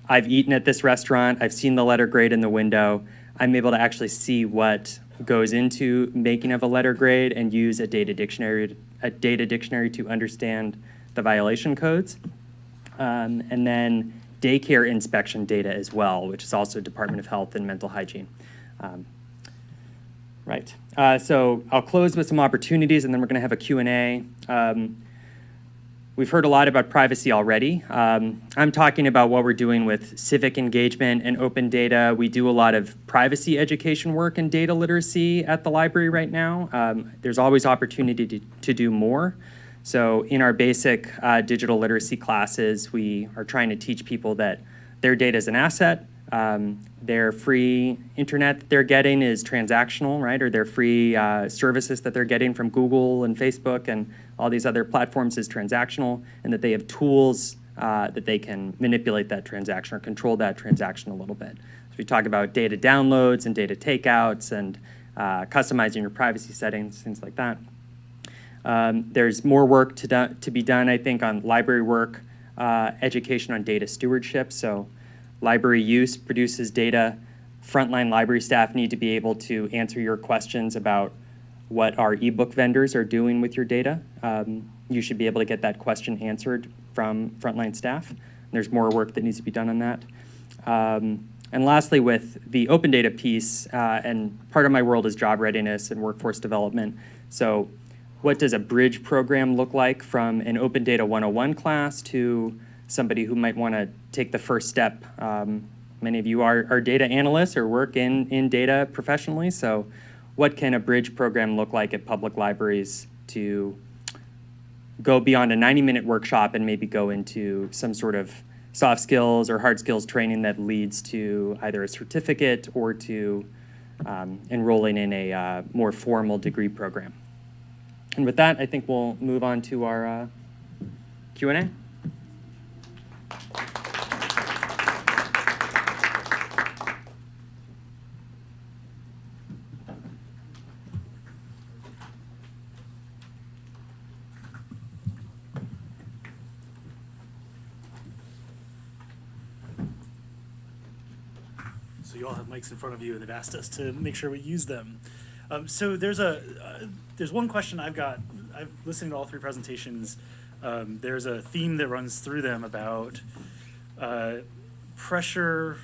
I've eaten at this restaurant, I've seen the letter grade in the window, I'm able to actually see what goes into making of a letter grade and use a data dictionary to understand the violation codes. And then daycare inspection data as well, which is also Department of Health and Mental Hygiene. Right. So I'll close with some opportunities, and then we're going to have a Q&A. We've heard a lot about privacy already. I'm talking about what we're doing with civic engagement and open data. We do a lot of privacy education work and data literacy at the library right now. There's always opportunity to do more. So in our basic digital literacy classes, we are trying to teach people that their data is an asset. Their free internet that they're getting is transactional, right? Or their free services that they're getting from Google and Facebook and all these other platforms is transactional, and that they have tools that they can manipulate that transaction or control that transaction a little bit. So we talk about data downloads and data takeouts and customizing your privacy settings, things like that. There's more work to be done, I think, on library work, education on data stewardship. So library use produces data. Frontline library staff need to be able to answer your questions about what our ebook vendors are doing with your data. You should be able to get that question answered from frontline staff. There's more work that needs to be done on that. And lastly, with the open data piece, and part of my world is job readiness and workforce development. So what does a bridge program look like from an Open Data 101 class to somebody who might want to take the first step? Many of you are data analysts or work in data professionally, so what can a bridge program look like at public libraries to go beyond a 90-minute workshop and maybe go into some sort of soft skills or hard skills training that leads to either a certificate or to enrolling in a more formal degree program? And with that, I think we'll move on to our Q&A. So you all have mics in front of you, and they've asked us to make sure we use them. So there's one question I've got. I've listened to all three presentations. There's a theme that runs through them about pressure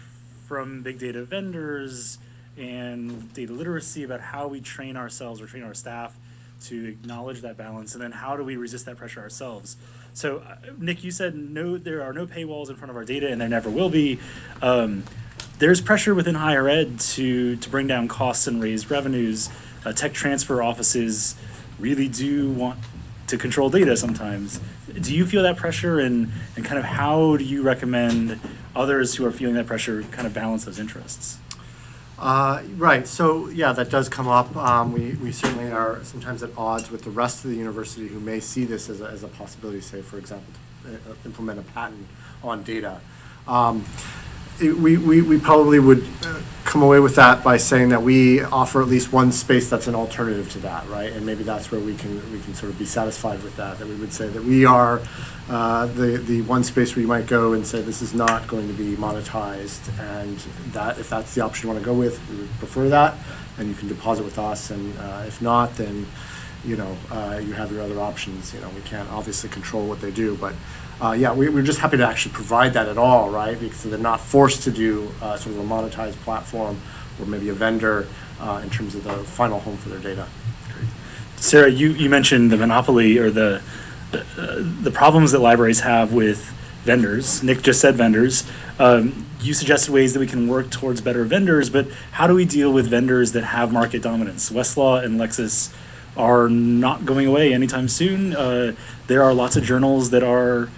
from big data vendors and data literacy about how we train ourselves or train our staff to acknowledge that balance, and then how do we resist that pressure ourselves. So Nick, you said no, there are no paywalls in front of our data, and there never will be. There's pressure within higher ed to bring down costs and raise revenues. Tech transfer offices really do want to control data sometimes. Do you feel that pressure, and kind of how do you recommend others who are feeling that pressure kind of balance those interests? Right, so yeah, that does come up. We certainly are sometimes at odds with the rest of the university who may see this as a possibility, say, for example, to implement a patent on data. We probably would come away with that by saying that we offer at least one space that's an alternative to that, right? And maybe that's where we can sort of be satisfied with that we would say that we are the one space where you might go and say this is not going to be monetized, and that if that's the option you want to go with, we would prefer that, and you can deposit with us, and if not, then you have your other options. We can't obviously control what they do, but yeah, we're just happy to actually provide that at all, right? Because they're not forced to do sort of a monetized platform or maybe a vendor in terms of the final home for their data. Sarah, you mentioned the monopoly or the problems that libraries have with vendors. Nick just said vendors. You suggested ways that we can work towards better vendors, but how do we deal with vendors that have market dominance? Westlaw and Lexis are not going away anytime soon. There are lots of journals that are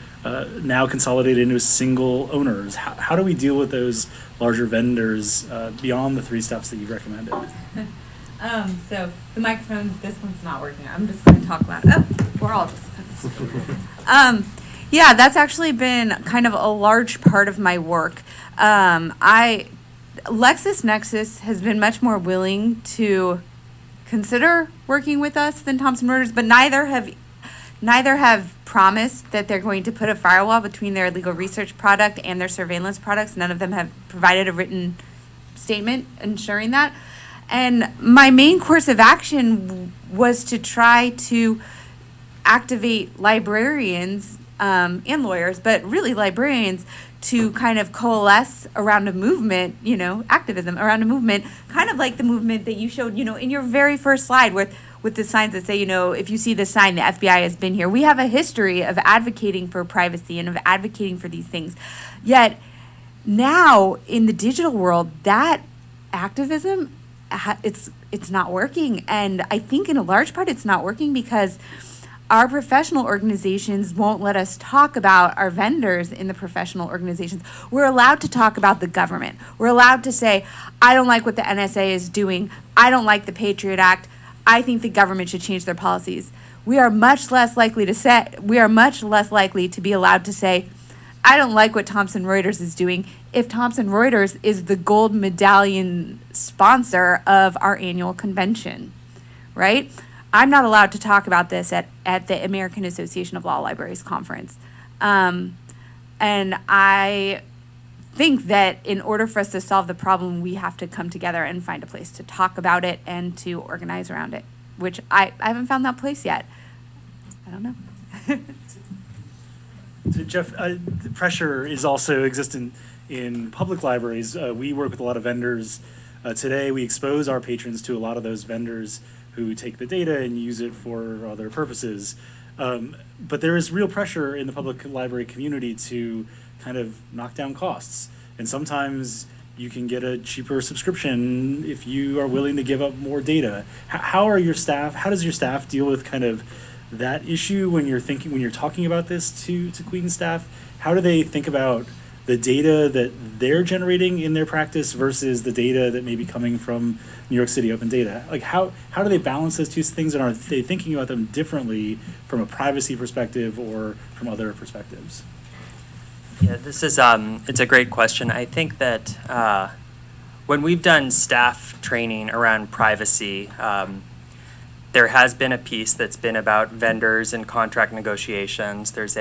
now consolidated into single owners. How do we deal with those larger vendors beyond the 3 steps that you've recommended? So the microphone, this one's not working. I'm just going to talk loud. Oh, we're all just yeah, that's actually been kind of a large part of my work. LexisNexis has been much more willing to consider working with us than Thomson Reuters, but neither have promised that they're going to put a firewall between their legal research product and their surveillance products. None of them have provided a written statement ensuring that. And my main course of action was to try to activate librarians and lawyers, but really librarians, to kind of coalesce around a movement, activism around a movement, kind of like the movement that you showed, in your very first slide with the signs that say, if you see the sign, the FBI has been here. We have a history of advocating for privacy and of advocating for these things. Yet now in the digital world, that activism, it's not working. And I think in a large part it's not working because our professional organizations won't let us talk about our vendors in the professional organizations. We're allowed to talk about the government. We're allowed to say, I don't like what the NSA is doing. I don't like the Patriot Act. I think the government should change their policies. We are much less likely to be allowed to say, I don't like what Thomson Reuters is doing if Thomson Reuters is the gold medallion sponsor of our annual convention, right? I'm not allowed to talk about this at the American Association of Law Libraries conference. And I think that in order for us to solve the problem, we have to come together and find a place to talk about it and to organize around it, which I haven't found that place yet. I don't know. So Jeff, the pressure is also existent in public libraries. We work with a lot of vendors. Today, we expose our patrons to a lot of those vendors who take the data and use it for other purposes. But there is real pressure in the public library community to kind of knock down costs. And sometimes you can get a cheaper subscription if you are willing to give up more data. How does your staff deal with kind of that issue when you're talking about this to Queen staff? How do they think about the data that they're generating in their practice versus the data that may be coming from New York City Open Data? Like how do they balance those two things, and are they thinking about them differently from a privacy perspective or from other perspectives? Yeah, this is it's a great question. I think that when we've done staff training around privacy, there has been a piece that's been about vendors and contract negotiations. There's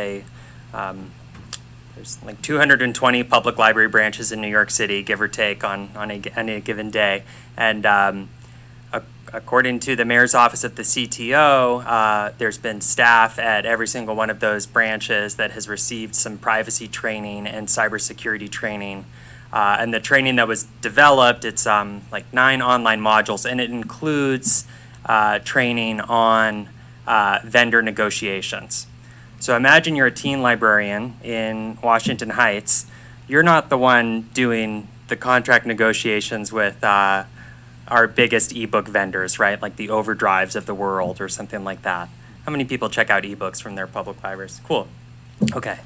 like 220 public library branches in New York City, give or take, on any given day. And according to the mayor's office of the CTO, there's been staff at every single one of those branches that has received some privacy training and cybersecurity training. And the training that was developed, it's like 9 online modules, and it includes training on vendor negotiations. So imagine you're a teen librarian in Washington Heights. You're not the one doing the contract negotiations with our biggest ebook vendors, right? Like the Overdrives of the world or something like that. How many people check out ebooks from their public libraries? Cool. Okay.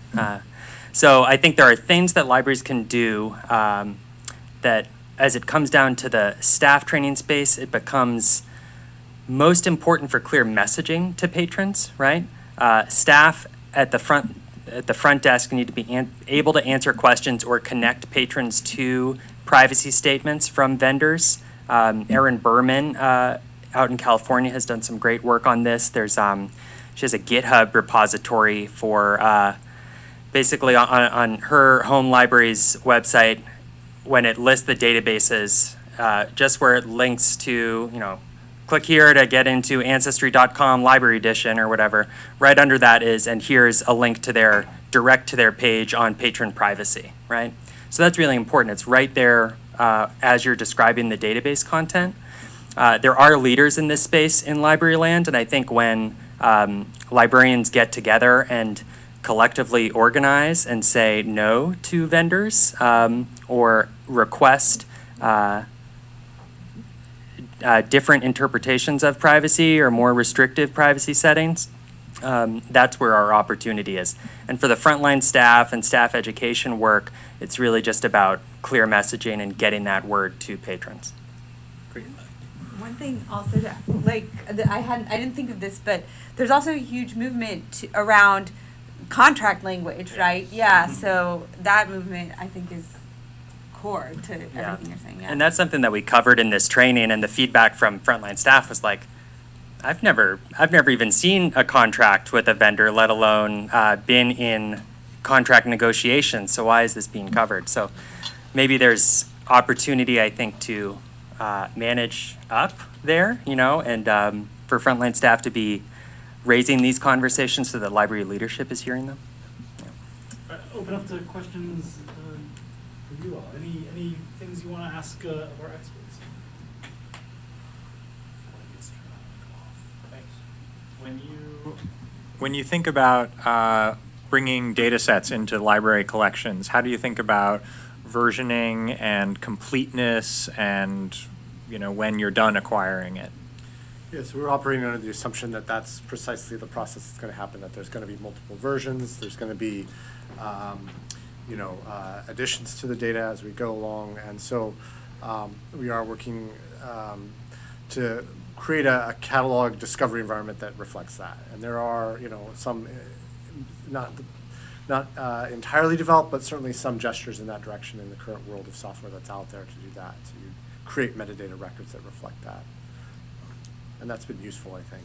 So I think there are things that libraries can do that as it comes down to the staff training space, it becomes most important for clear messaging to patrons, right? Staff at the front desk need to be able to answer questions or connect patrons to privacy statements from vendors. Erin Berman out in California has done some great work on this. She has a GitHub repository for basically on her home library's website. When it lists the databases, just where it links to click here to get into ancestry.com library edition or whatever. Right under that is, and here's a link to direct to their page on patron privacy, right? So that's really important. It's right there as you're describing the database content. There are leaders in this space in library land, and I think when librarians get together and collectively organize and say no to vendors or request different interpretations of privacy or more restrictive privacy settings, that's where our opportunity is. And for the frontline staff and staff education work, it's really just about clear messaging and getting that word to patrons. One thing also, I didn't think of this, but there's also a huge movement around contract language, right? Yeah, so that movement I think is core to everything you're saying. Yeah. And that's something that we covered in this training, and the feedback from frontline staff was like, I've never even seen a contract with a vendor, let alone been in contract negotiations. So why is this being covered? So maybe there's opportunity, I think, to manage up there, and for frontline staff to be raising these conversations so that library leadership is hearing them. Open up to questions for you all. Any things you want to ask of our experts? When you think about bringing data sets into library collections, how do you think about versioning and completeness and, when you're done acquiring it? Yes, we're operating under the assumption that that's precisely the process that's going to happen, that there's going to be multiple versions, there's going to be, additions to the data as we go along. And so we are working to create a catalog discovery environment that reflects that. And there are, some not entirely developed, but certainly some gestures in that direction in the current world of software that's out there to do that, to create metadata records that reflect that. And that's been useful, I think,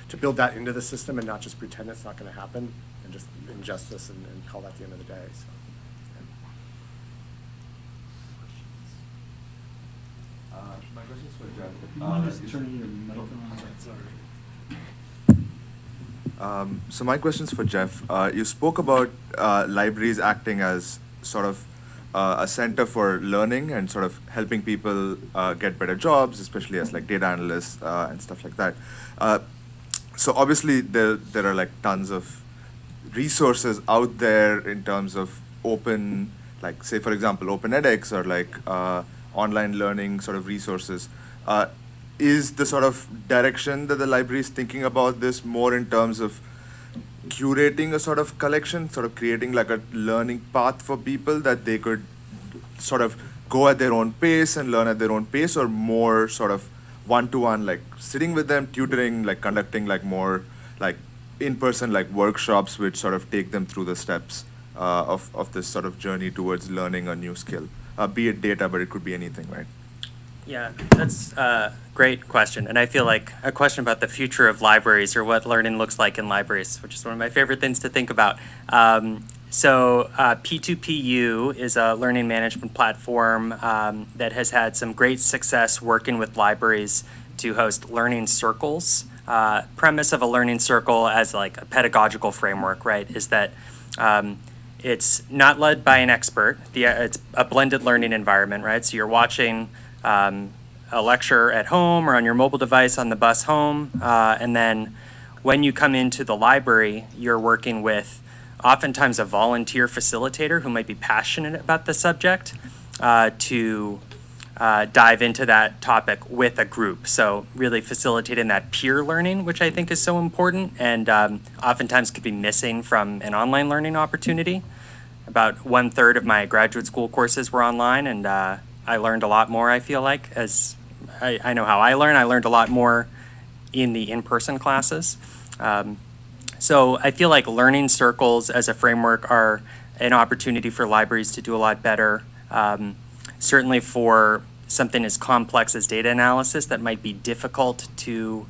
to build that into the system and not just pretend it's not going to happen and just ingest this and call that the end of the day. So, My question is for Jeff. Just turning your microphone on. Sorry. So my question is for Jeff. You spoke about libraries acting as sort of a center for learning and sort of helping people get better jobs, especially as like data analysts and stuff like that. So obviously there are like tons of resources out there in terms of open, like say for example, open edX or like online learning sort of resources. Is the sort of direction that the library is thinking about this more in terms of curating a sort of collection, sort of creating like a learning path for people that they could sort of go at their own pace and learn at their own pace, or more sort of one-to-one, like sitting with them, tutoring, like conducting like more like in-person like workshops which sort of take them through the steps of this sort of journey towards learning a new skill, be it data, but it could be anything, right? Yeah, that's a great question. And I feel like a question about the future of libraries or what learning looks like in libraries, which is one of my favorite things to think about. So P2PU is a learning management platform that has had some great success working with libraries to host learning circles. Premise of a learning circle as like a pedagogical framework, right, is that it's not led by an expert. It's a blended learning environment, right? So you're watching a lecture at home or on your mobile device on the bus home. And then when you come into the library, you're working with oftentimes a volunteer facilitator who might be passionate about the subject to dive into that topic with a group. So really facilitating that peer learning, which I think is so important and oftentimes could be missing from an online learning opportunity. About 1/3 of my graduate school courses were online, and I learned a lot more, I feel like, as I know how I learn. I learned a lot more in the in-person classes. So I feel like learning circles as a framework are an opportunity for libraries to do a lot better. Certainly for something as complex as data analysis that might be difficult to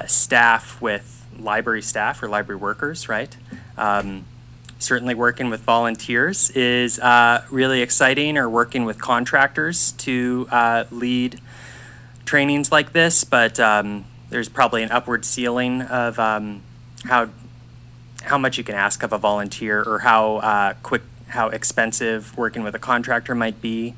staff with library staff or library workers, right? Certainly working with volunteers is really exciting, or working with contractors to lead trainings like this, but there's probably an upward ceiling of how much you can ask of a volunteer, or how expensive working with a contractor might be.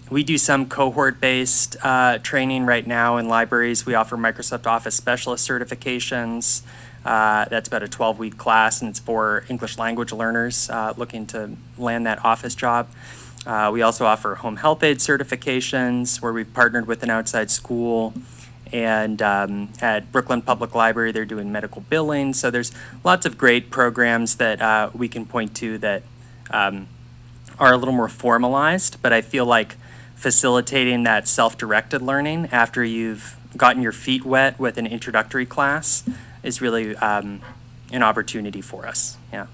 We do some cohort-based training right now in libraries. We offer Microsoft Office Specialist certifications. That's about a 12-week class, and it's for English language learners looking to land that Office job. We also offer home health aid certifications, where we've partnered with an outside school. And at Brooklyn Public Library, they're doing medical billing. So there's lots of great programs that we can point to that are a little more formalized, but I feel like facilitating that self-directed learning after you've gotten your feet wet with an introductory class is really an opportunity for us. Yeah.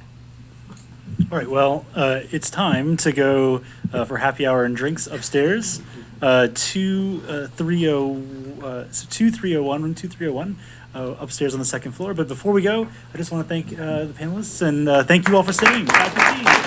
All right, well, it's time to go for happy hour and drinks upstairs. 2301, room 2301, upstairs on the second floor. But before we go, I just want to thank the panelists, and thank you all for staying. Faculty.